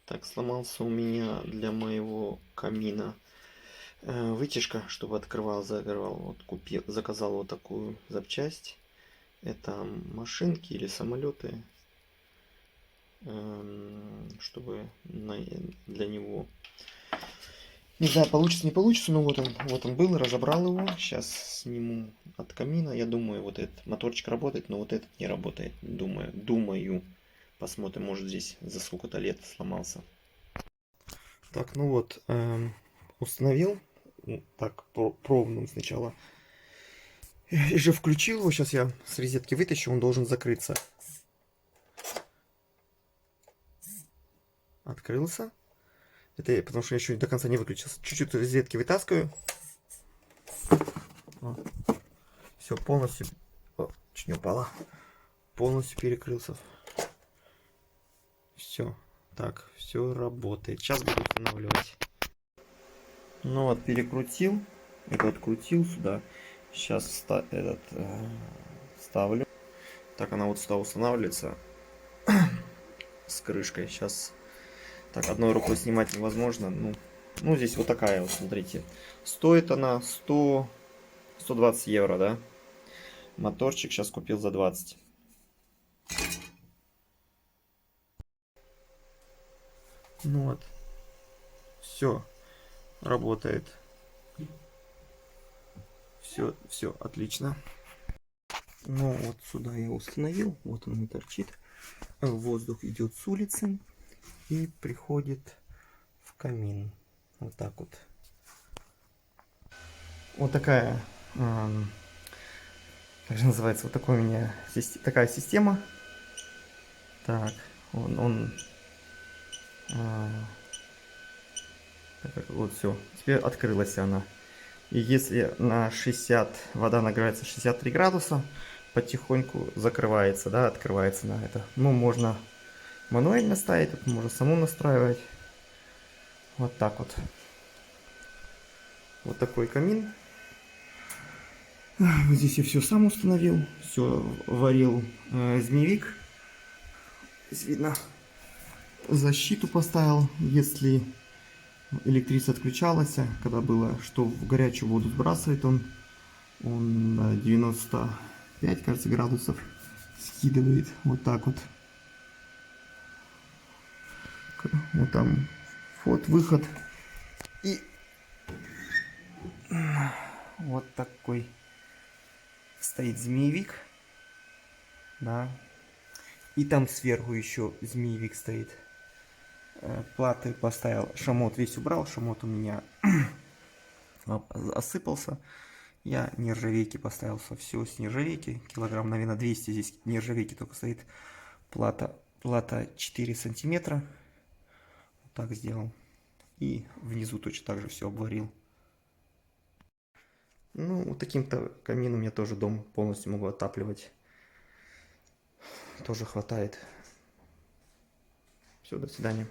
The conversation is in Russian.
Так, сломался у меня для моего камина вытяжка, чтобы открывал, закрывал. Вот купил, заказал вот такую запчасть. Это машинки или самолеты, чтобы для него. Не знаю, получится, не получится, но вот он был, разобрал его. Сейчас сниму от камина. Я думаю, вот этот моторчик работает, но вот этот не работает. Думаю. Посмотрим, может здесь за сколько-то лет сломался. Так, ну вот, установил. Так, пробным сначала. И же включил его. Сейчас я с розетки вытащу, он должен закрыться. Открылся. Это я, потому что я еще до конца не выключился. Чуть-чуть розетки вытаскиваю. Все, полностью... О, чуть не упало. Полностью перекрылся. Все. Так, все работает. Сейчас буду устанавливать. Ну вот, перекрутил. Это открутил сюда. Сейчас ставлю. Так, она вот сюда устанавливается. С крышкой. Сейчас... Так, одной рукой снимать невозможно. Ну, здесь вот такая вот, смотрите. Стоит она 120 евро, да? Моторчик сейчас купил за 20. Ну вот. Все. Работает. Все отлично. Ну вот сюда я установил. Вот он не торчит. Воздух идет с улицы и приходит в камин. Вот так вот. Вот такая, как же называется, вот такой у меня такая система. Так, вот все, теперь открылась она. И если на 60, вода нагревается 63 градуса, потихоньку закрывается, да, открывается на это. Ну, можно мануально ставить, тут можно саму настраивать. Вот так вот. Вот такой камин. Вот здесь я все сам установил, все варил змеевик. Здесь видно, защиту поставил, если электричество отключалось, когда было, что в горячую воду сбрасывает он 95, кажется, градусов скидывает, вот так вот. Вот там вход-выход. И вот такой стоит змеевик. Да. И там сверху еще змеевик стоит. Платы поставил, шамот весь убрал. Шамот у меня осыпался. Я нержавейки поставил, все с нержавейки. Килограмм, наверное, 200 здесь нержавейки только стоит. Плата 4 сантиметра. Вот так сделал. И внизу точно так же все обварил. Ну, вот таким-то камином я тоже дом полностью могу отапливать. Тоже хватает. Все, до свидания.